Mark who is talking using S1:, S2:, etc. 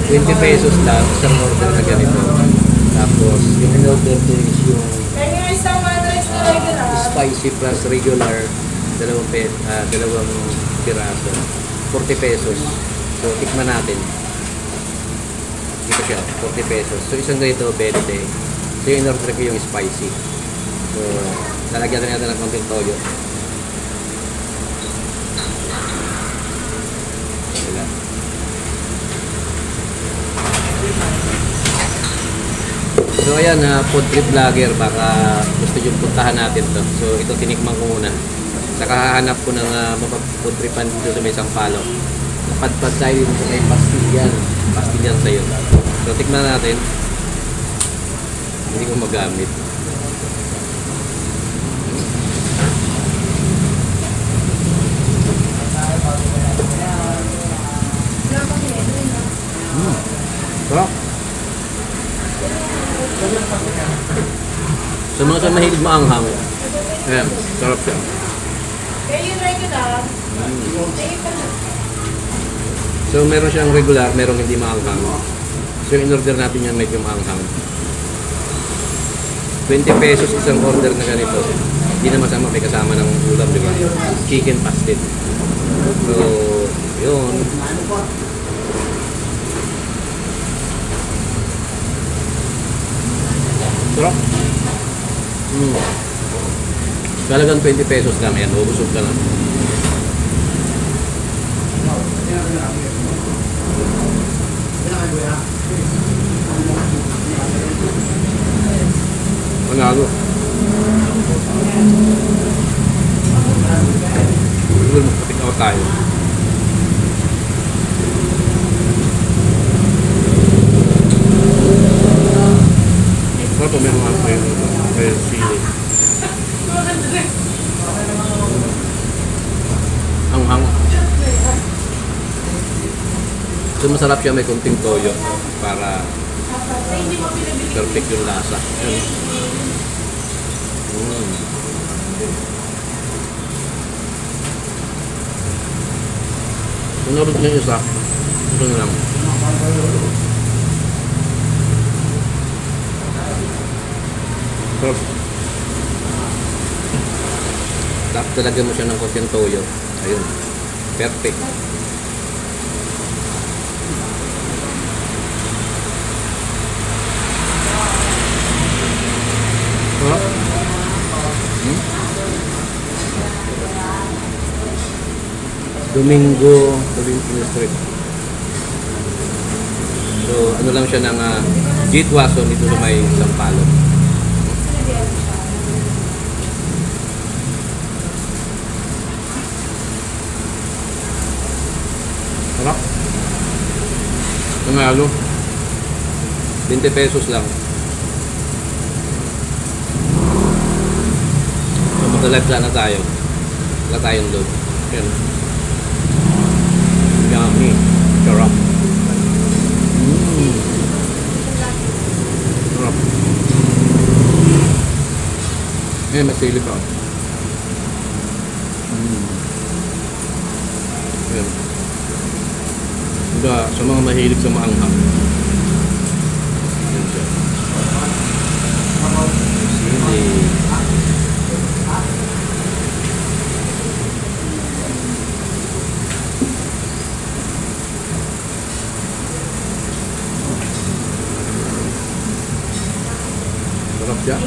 S1: 20 pesos lang, isang order na ganito. Tapos, yung in-order ko is yung spicy plus regular, dalawang piraso. 40 pesos. So, tikman natin. Dito siya, 40 pesos. So, isang ganito, 20. So, yung in-order ko yung spicy. So, lalagyan natin ng konting toyo. Sila. So, ayan, food trip vlogger. Baka gusto nyo puntahan natin to. So, ito tinikman ko muna. Saka hahanap ko ng food tripan dito sa may Sampaloc. Napadpad tayo dito sa may Pastilyan. Pastilyan sa'yo. So, tikman natin. Hindi ko magamit. Sarap. Sa mga sa mahilig maanghang, ayan, sarap siya. So meron siyang regular, merong hindi maanghang. So in-order natin yan medyo maanghang. 20 pesos isang order na ganito. Hindi na masama, may kasama ng ulam, di ba? Chicken pastel. So, yun. Sarap. Talagang 20 pesos lang. Ayan, ubusog ka na. Panalo. Siguro magpatikaw tayo. Sarap po meron ako may sili. Ang so masarap siya, may konting toyo para perfect yung lasa. Sunod niya isa. Ito na lang. Sarap. Tapos talagyan mo siya ng konting toyo. Ayun. Perfect. Sarap. Domingo Street. So, ano lang siya ng Jitwason dito sa may Sampaloc. Sarap. Panalo. 20 pesos lang. So, mag-live na tayo. Wala tayong load. Yan. Yummy. Sarap. Sarap. Eh, may sili pa. Yan. Sa mga mahilig sa maanghang. Yan siya. Sili. Sarap siya.